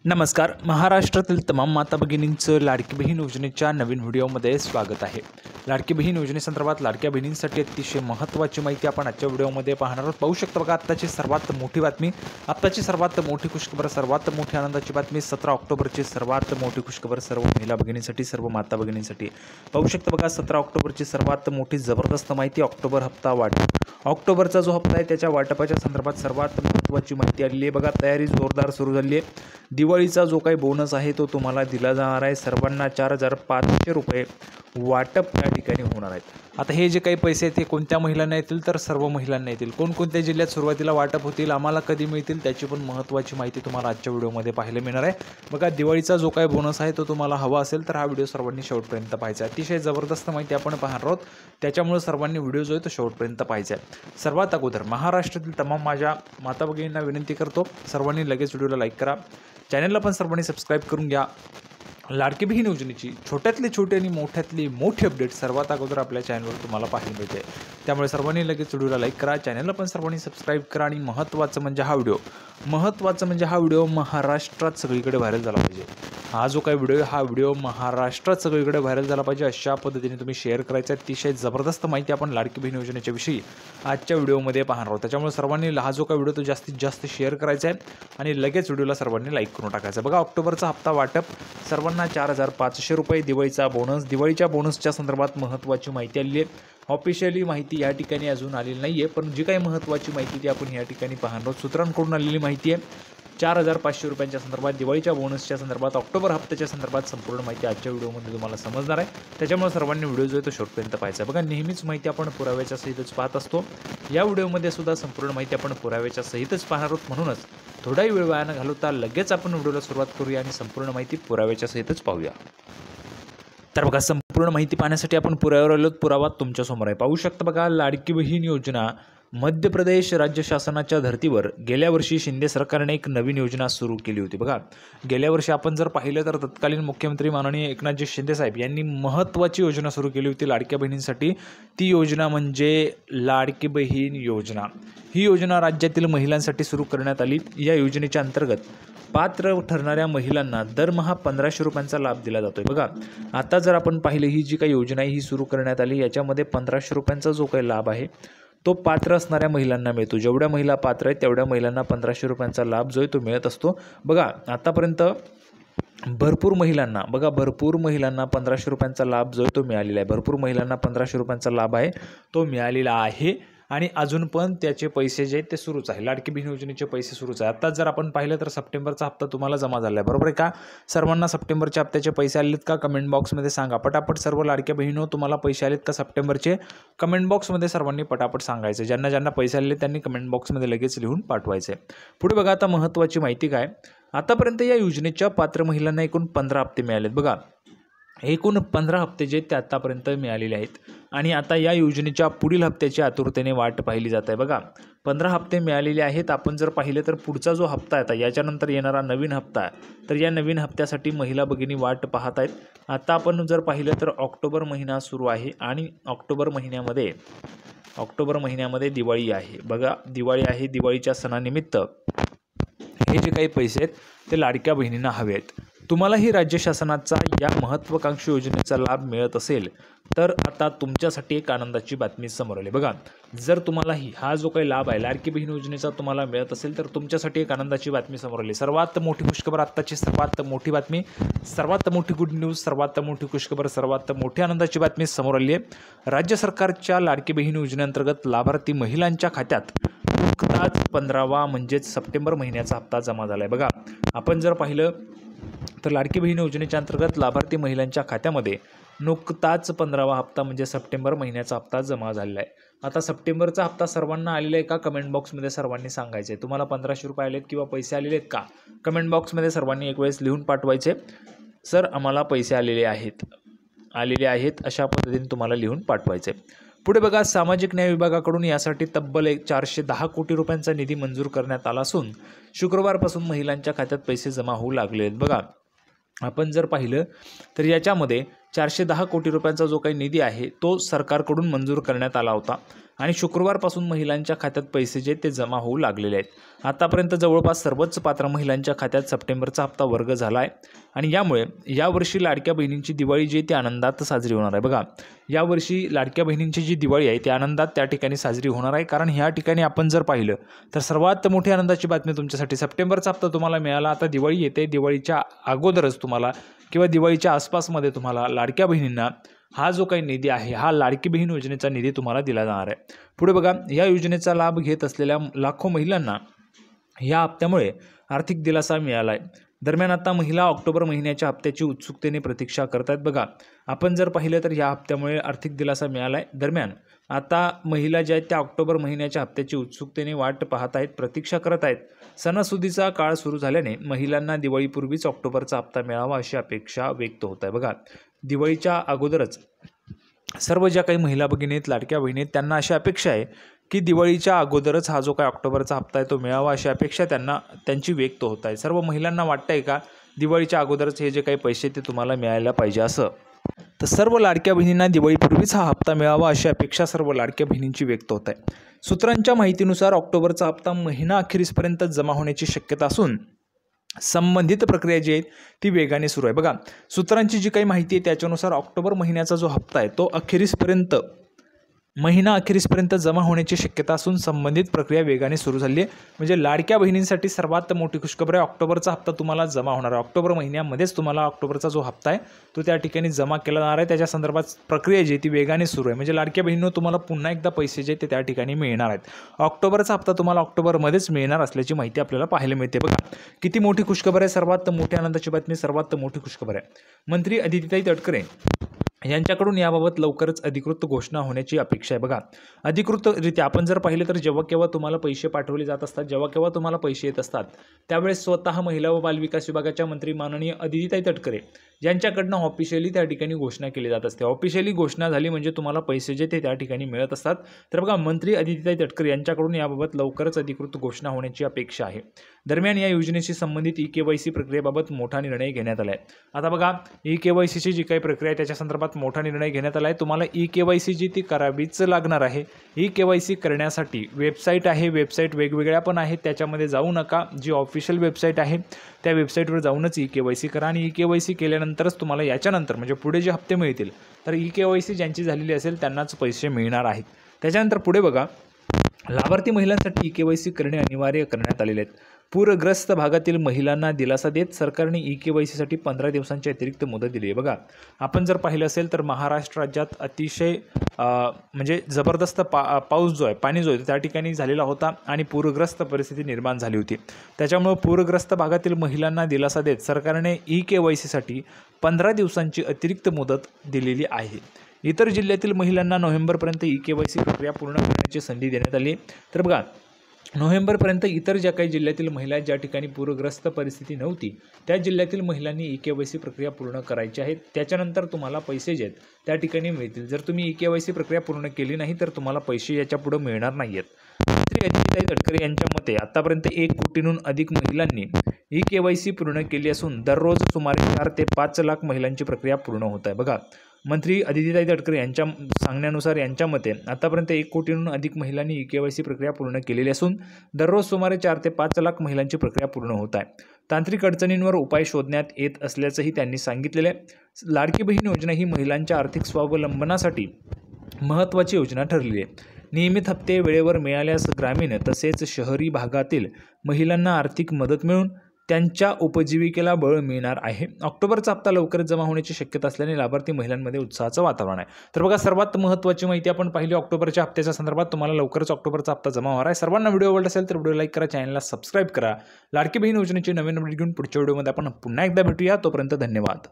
नमस्कार. महाराष्ट्रातील तमाम माता भगिनींचं लाडकी बहीण योजनेच्या नवीन व्हिडिओमध्ये स्वागत आहे. लाडकी बहीण योजनेसंदर्भात लाडक्या बहिणींसाठी अतिशय महत्त्वाची माहिती आपण आजच्या व्हिडिओमध्ये पाहणार आहोत. पाहू शकता बघा, आत्ताची सर्वात मोठी बातमी, आत्ताची सर्वात मोठी खुशखबर, सर्वात मोठी आनंदाची बातमी. 17 ऑक्टोबरची सर्वात मोठी खुशखबर सर्व महिला भगिनींसाठी, सर्व माता भगिनींसाठी. पाहू शकता बघा, 17 ऑक्टोबरची सर्वात मोठी जबरदस्त माहिती. ऑक्टोबर हप्ता वाटप, ऑक्टोबरचा जो हप्ता आहे त्याच्या वाटपाच्या संदर्भात सर्वात महत्त्वाची माहिती आलेली आहे. बघा, तयारी जोरदार सुरू झाली आहे. दिवाळीचा जो काही बोनस आहे तो तुम्हाला दिला जाणार आहे. सर्वांना 4,500 रुपये वाटप त्या ठिकाणी होणार आहेत. आता हे जे काही पैसे आहेत ते कोणत्या महिलांना येतील, तर सर्व महिलांना येतील. कोणकोणत्या जिल्ह्यात सुरुवातीला वाटप होतील, आम्हाला कधी मिळतील, त्याची पण महत्त्वाची माहिती तुम्हाला आजच्या व्हिडिओमध्ये पाहायला मिळणार आहे. बघा, दिवाळीचा जो काही बोनस आहे तो तुम्हाला हवा असेल तर हा व्हिडिओ सर्वांनी शेवटपर्यंत पाहायचा आहे. अतिशय जबरदस्त माहिती आपण पाहणार आहोत, त्याच्यामुळे सर्वांनी व्हिडिओ जो आहे तो शेवटपर्यंत पाहायचा आहे. सर्वात अगोदर महाराष्ट्रातील तमाम माझ्या माता भगिनींना विनंती करतो, सर्वांनी लगेच व्हिडिओला लाईक करा, चॅनलला पण सर्वांनी सबस्क्राईब करून घ्या. लाडकी बहीण योजनेची छोट्यातली छोटी आणि मोठ्यातली मोठी अपडेट सर्वात अगोदर आपल्या चॅनलवर तुम्हाला पाहायला मिळते. त्यामुळे सर्वांनी लगेच व्हिडिओला लाईक करा, चॅनलला पण सर्वांनी सबस्क्राईब करा. आणि महत्त्वाचं म्हणजे हा व्हिडिओ महाराष्ट्रात सगळीकडे व्हायरल झाला पाहिजे. हा जो काही व्हिडिओ आहे हा व्हिडिओ महाराष्ट्रात सगळीकडे व्हायरल झाला पाहिजे, अशा पद्धतीने तुम्ही शेअर करायचं. अतिशय जबरदस्त माहिती आपण लाडकी बहीण योजनेच्या विषयी आजच्या व्हिडिओमध्ये पाहणार आहोत. त्याच्यामुळे सर्वांनी हा जो काही व्हिडिओ तो जास्तीत जास्त शेअर करायचा आहे आणि लगेच व्हिडिओला सर्वांनी लाईक करून टाकायचं. बघा, ऑक्टोबरचा हप्ता वाटप सर्वांना 4,500 रुपये. दिवाळीचा बोनस, दिवाळीच्या बोनसच्या संदर्भात महत्त्वाची माहिती आलेली आहे. ऑफिशियली माहिती या ठिकाणी अजून आलेली नाही आहे, पण जी काही महत्त्वाची माहिती ती आपण या ठिकाणी पाहणार आहोत. सूत्रांकडून आलेली माहिती आहे. 4,500 रुपयांच्या संदर्भात, दिवाळीच्या बोनसच्या संदर्भात, ऑक्टोबर हप्त्याच्या संदर्भात संपूर्ण माहिती आजच्या व्हिडिओमध्ये तुम्हाला समजणार आहे. त्याच्यामुळे सर्वांनी व्हिडिओ जो आहे तो शेवटपर्यंत पाहायचा. बघा, नेहमीच माहिती आपण पुराव्याच्या सहितच पाहत असतो. या व्हिडिओमध्ये सुद्धा संपूर्ण माहिती आपण पुराव्याच्या सहितच पाहणार आहोत. म्हणूनच थोडाही वेळ वाया न घालवता लगेच आपण व्हिडिओला सुरुवात करूया आणि संपूर्ण माहिती पुराव्याच्या सहितच पाहूया. तर बघा, संपूर्ण माहिती पाहण्यासाठी आपण पुराव्यावर आलो. पुरावा तुमच्यासमोर आहे, पाहू शकता. बघा, लाडकी बहीण योजना मध्य प्रदेश राज्य शासनाच्या धर्तीवर गेल्या वर्षी शिंदे सरकारने एक नवीन योजना सुरू केली होती. बघा, गेल्या वर्षी आपण जर पाहिलं तर तत्कालीन मुख्यमंत्री माननीय एकनाथजी शिंदे साहेब यांनी महत्त्वाची योजना सुरू केली होती लाडक्या बहिणींसाठी. ती योजना म्हणजे लाडकी बहीण योजना. ही योजना राज्यातील महिलांसाठी सुरू करण्यात आली. या योजनेच्या अंतर्गत पात्र ठरणाऱ्या महिलांना दरमहा 1,500 रुपयांचा लाभ दिला जातोय. बघा, आता जर आपण पाहिलं, ही जी काही योजना आहे ही सुरू करण्यात आली, याच्यामध्ये 1,500 रुपयांचा जो काही लाभ आहे तो पात्र असणाऱ्या महिलांना मिळतो. जेवढ्या महिला पात्र आहेत तेवढ्या महिलांना 1,500 रुपयांचा लाभ जो आहे तो मिळत असतो. बघा, आतापर्यंत भरपूर महिलांना 1,500 रुपयांचा लाभ जो आहे तो मिळालेला आहे. भरपूर महिलांना 1,500 रुपयांचा लाभ आहे तो मिळालेला आहे आणि अजून पण त्याचे पैसे जे आहेत ते सुरूच आहे. लाडकी बहीण योजनेचे पैसे सुरूच आहे. आता जर आपण पाहिलं तर सप्टेंबरचा हप्ता तुम्हाला जमा झाला आहे, बरोबर आहे का? सर्वांना सप्टेंबरच्या हप्त्याचे पैसे आलेत का? कमेंट बॉक्समध्ये सांगा पटापट. सर्व लाडक्या बहिणींनो, तुम्हाला पैसे आलेत का सप्टेंबरचे? कमेंट बॉक्समध्ये सर्वांनी पटापट सांगायचं. ज्यांना ज्यांना पैसे आले त्यांनी कमेंट बॉक्समध्ये लगेच लिहून पाठवायचे. पुढे बघा, आता महत्त्वाची माहिती काय, आतापर्यंत या योजनेच्या पात्र महिलांना एकूण 15 हप्ते मिळालेत. बघा, एकूण 15 हप्ते जे ते आतापर्यंत मिळालेले आहेत आणि आता या योजनेच्या पुढील हप्त्याची आतुरतेने वाट पाहिली जात आहे. बघा, 15 हप्ते मिळालेले आहेत. आपण जर पाहिलं तर पुढचा जो हप्ता आहे, याच्यानंतर येणारा नवीन हप्ता आहे, तर या नवीन हप्त्यासाठी महिला भगिनी वाट पाहत आहेत. आता आपण जर पाहिलं तर ऑक्टोबर महिना सुरू आहे आणि ऑक्टोबर महिन्यामध्ये दिवाळी आहे. बघा, दिवाळी आहे. दिवाळीच्या सणानिमित्त हे जे काही पैसे आहेत ते लाडक्या बहिणींना हवे आहेत. तुम्हालाही राज्य शासनाचा या महत्त्वाकांक्षी योजनेचा लाभ मिळत असेल तर आता तुमच्यासाठी एक आनंदाची बातमी समोर आली. बघा, जर तुम्हालाही हा जो काही लाभ आहे लाडकी बहीण योजनेचा तुम्हाला मिळत असेल तर तुमच्यासाठी एक आनंदाची बातमी समोर आली. सर्वात मोठी खुशखबर, आत्ताची सर्वात मोठी बातमी, सर्वात मोठी गुड न्यूज, सर्वात मोठी खुशखबर, सर्वात मोठी आनंदाची बातमी समोर आली आहे. राज्य सरकारच्या लाडकी बहीण योजनेअंतर्गत लाभार्थी महिलांच्या खात्यात नुकताच 15वा म्हणजेच सप्टेंबर महिन्याचा हप्ता जमा झाला आहे. बघा, आपण जर पाहिलं तर लाडकी बहीण योजनेच्या अंतर्गत लाभार्थी महिलांच्या खात्यामध्ये नुकताच 15वा हप्ता म्हणजे सप्टेंबर महिन्याचा हप्ता जमा झालेला आहे. आता सप्टेंबरचा हप्ता सर्वांना आलेला आहे का? कमेंट बॉक्समध्ये सर्वांनी सांगायचे. तुम्हाला 1,500 रुपये आलेत किंवा पैसे आलेले आहेत का? कमेंट बॉक्समध्ये सर्वांनी एक वेळेस लिहून पाठवायचे. सर, आम्हाला पैसे आलेले आहेत अशा पद्धतीने तुम्हाला लिहून पाठवायचे. पुढे बघा, सामाजिक न्याय विभागाकडून यासाठी तब्बल 410 कोटी रुपयांचा निधी मंजूर करण्यात आला असून शुक्रवारपासून महिलांच्या खात्यात पैसे जमा होऊ लागले आहेत. बघा, आपण जर पाहिलं तर याच्यामध्ये 410 कोटी रुपयांचा जो काही निधी आहे तो सरकारकडून मंजूर करण्यात आला होता आणि शुक्रवारपासून महिलांच्या खात्यात पैसे जे ते जमा होऊ लागलेले आहेत। आतापर्यंत जवळपास सर्वच पात्र महिलांच्या खात्यात सप्टेंबरचा हप्ता वर्ग झाला आहे आणि यामुळे यावर्षी लाडक्या बहिणींची दिवाळी जी ती आनंदात साजरी होणार आहे। बघा, यावर्षी लाडक्या बहिणींची जी दिवाळी आहे ती आनंदात त्या ठिकाणी साजरी होणार आहे, कारण ह्या ठिकाणी आपण जर पाहिलं तर सर्वात मोठी आनंदाची बातमी तुमच्यासाठी, सप्टेंबरचा हप्ता तुम्हाला मिळाला। आता दिवाळी येते, दिवाळीच्या अगोदरच तुम्हाला किंवा दिवाळीच्या आसपासमध्ये तुम्हाला लाडक्या बहिणींना हा जो काही निधी आहे हा लाडकी बहीण योजनेचा निधी तुम्हाला दिला जाणार आहे। पुढे बघा, या योजनेचा लाभ घेत असलेल्या लाखो महिलांना या हप्त्यामुळे आर्थिक दिलासा मिळाला आहे। दरम्यान आता महिला ऑक्टोबर महिन्याच्या हप्त्याची उत्सुकतेने प्रतीक्षा करत आहेत। बघा, आपण जर पाहिलं तर या हप्त्यामुळे आर्थिक दिलासा मिळाला आहे। दरम्यान आता महिला ज्या आहेत त्या ऑक्टोबर महिन्याच्या हप्त्याची उत्सुकतेने वाट पाहत आहेत, प्रतीक्षा करत आहेत। सणासुदीचा काळ सुरू झाल्याने महिलांना दिवाळीपूर्वीच ऑक्टोबरचा हप्ता मिळावा अशी अपेक्षा व्यक्त होत आहे। बघा, दिवाळीच्या अगोदरच सर्व ज्या काही महिला भगिनी आहेत, लाडक्या बहिणी आहेत, त्यांना अशी अपेक्षा आहे की दिवाळीच्या अगोदरच हा जो काही ऑक्टोबरचा हप्ता आहे तो मिळावा अशी अपेक्षा त्यांची व्यक्त होत आहे। सर्व महिलांना वाटतंय का दिवाळीच्या अगोदरच हे जे काही पैसे ते तुम्हाला मिळायला पाहिजे असं? तर सर्व लाडक्या बहिणींना दिवाळीपूर्वीच हा हप्ता मिळावा अशी अपेक्षा सर्व लाडक्या बहिणींची व्यक्त होत आहे। सूत्रांच्या माहितीनुसार ऑक्टोबरचा हप्ता महिना अखेरीसपर्यंत जमा होण्याची शक्यता असून संबंधित प्रक्रिया जी आहे ती वेगाने सुरू आहे। बघा, सूत्रांची जी काही माहिती आहे त्याच्यानुसार ऑक्टोबर महिन्याचा जो हप्ता आहे तो महिना अखेरीसपर्यंत जमा होण्याची शक्यता असून संबंधित प्रक्रिया वेगाने सुरू झाली आहे। म्हणजे लाडक्या बहिणींसाठी सर्वात मोठी खुशखबर आहे, ऑक्टोबरचा हप्ता तुम्हाला जमा होणार आहे। ऑक्टोबर महिन्यामध्येच तुम्हाला ऑक्टोबरचा जो हप्ता आहे तो त्या ठिकाणी जमा केला जाणार आहे। त्याच्या संदर्भात प्रक्रिया जी ती वेगाने सुरू आहे। म्हणजे लाडक्या बहिणींनो तुम्हाला पुन्हा एकदा पैसे जे ते त्या ठिकाणी मिळणार आहेत। ऑक्टोबरचा हप्ता तुम्हाला ऑक्टोबरमध्येच मिळणार असल्याची माहिती आपल्याला पाहायला मिळते। बघा, किती मोठी खुशखबर आहे, सर्वात मोठी आनंदाची बातमी, सर्वात मोठी खुशखबर आहे। मंत्री अदितीताई तटकरे यांच्याकडून याबाबत लवकरच अधिकृत घोषणा होण्याची अपेक्षा आहे। बघा, अधिकृतरित्या आपण जर पाहिलं तर जेव्हा केव्हा तुम्हाला पैसे पाठवले जात असतात, जेव्हा केव्हा तुम्हाला पैसे येत असतात त्यावेळेस स्वतः महिला व बालविकास विभागाच्या मंत्री माननीय अदितीताई तटकरे यांच्याकडनं ऑफिशियली त्या ठिकाणी घोषणा केली जात असते। ऑफिशियली घोषणा झाली म्हणजे तुम्हाला पैसे जे ते त्या ठिकाणी मिळत असतात। तर बघा, मंत्री अदितीताई तटकरे यांच्याकडून याबाबत लवकरच अधिकृत घोषणा होण्याची अपेक्षा आहे। दरम्यान या योजनेशी संबंधित ई-केवायसी प्रक्रियेबाबत मोठा निर्णय घेण्यात आला आहे। आता बघा, ई-केवायसीची जी काही प्रक्रिया आहे त्याच्या संदर्भात मोठा निर्णय घेण्यात आला आहे। तुम्हाला ई-केवायसी जी ती करावीच लागणार आहे। ई-केवायसी करण्यासाठी वेबसाईट आहे, वेबसाईट वेगवेगळ्या पण आहेत, त्याच्यामध्ये जाऊ नका। जी ऑफिशियल वेबसाईट आहे त्या वेबसाईटवर जाऊनच ई-केवायसी करा आणि ई-केवायसी केल्यानंतरच तुम्हाला याच्यानंतर म्हणजे पुढे जे हप्ते मिळतील तर ई-केवायसी ज्यांची झालेली असेल त्यांनाच पैसे मिळणार आहेत। त्याच्यानंतर पुढे बघा, लाभार्थी महिलांसाठी ई-केवायसी करणे अनिवार्य करण्यात आलेले आहेत। पूरग्रस्त भागातील महिलांना दिलासा देत सरकारने ई-केवायसीसाठी 15 दिवसांची अतिरिक्त मुदत दिली आहे। बघा, आपण जर पाहिलं असेल तर महाराष्ट्र राज्यात अतिशय म्हणजे जबरदस्त पाऊस जो आहे, पाणी जो आहे त्या ठिकाणी झालेला होता आणि पूरग्रस्त परिस्थिती निर्माण झाली होती। त्याच्यामुळे पूरग्रस्त भागातील महिलांना दिलासा देत सरकारने ई-केवायसीसाठी 15 दिवसांची अतिरिक्त मुदत दिलेली आहे। इतर जिल्ह्यातील महिलांना नोव्हेंबरपर्यंत ई-केवायसी प्रक्रिया पूर्ण करण्याची संधी देण्यात आली। तर बघा, नोव्हेंबरपर्यंत इतर ज्या काही जिल्ह्यातील महिला ज्या ठिकाणी पूरग्रस्त परिस्थिती नव्हती त्या जिल्ह्यातील महिलांनी ई-केवायसी प्रक्रिया पूर्ण करायची आहे। त्याच्यानंतर तुम्हाला पैसे जे आहेत त्या ठिकाणी मिळतील। जर तुम्ही ई-केवायसी प्रक्रिया पूर्ण केली नाही तर तुम्हाला पैसे याच्या पुढे मिळणार नाही आहेत। मंत्री अदितीताई तटकरे यांच्या मते आतापर्यंत 1 कोटींहून अधिक महिलांनी ई-केवायसी पूर्ण केली असून दररोज सुमारे 4 ते 5 लाख महिलांची प्रक्रिया पूर्ण होत आहे। बघा, मंत्री अदितीताई तटकरे यांच्या सांगण्यानुसार यांच्या मते आतापर्यंत 1 कोटींहून अधिक महिलांनी ई-केवायसी प्रक्रिया पूर्ण केलेली असून दररोज सुमारे 4 ते 5 लाख महिलांची प्रक्रिया पूर्ण होत आहे। तांत्रिक अडचणींवर उपाय शोधण्यात येत असल्याचंही त्यांनी सांगितलेलं आहे। लाडकी बहीण योजना ही महिलांच्या आर्थिक स्वावलंबनासाठी महत्त्वाची योजना ठरली आहे। नियमित हप्ते वेळेवर मिळाल्यास ग्रामीण तसेच शहरी भागातील महिलांना आर्थिक मदत मिळून त्यांच्या उपजीविकेला बळ मिळणार आहे। ऑक्टोबरचा हप्ता लवकरच जमा होण्याची शक्यता असल्याने लाभार्थी महिलांमध्ये उत्साहाचं वातावरण आहे। तर बघा, सर्वात महत्त्वाची माहिती आपण पाहिली ऑक्टोबरच्या हप्त्याच्या संदर्भात। तुम्हाला लवकरच ऑक्टोबरचा हप्ता जमा होणार आहे। सर्वांना व्हिडिओ आवडला असेल तर व्हिडिओ लाईक करा, चॅनलला सबस्क्राईब करा। लाडकी बहीण योजनेची नवीन अपडेट घेऊन पुढच्या व्हिडिओमध्ये आपण पुन्हा एकदा भेटूया। तोपर्यंत धन्यवाद।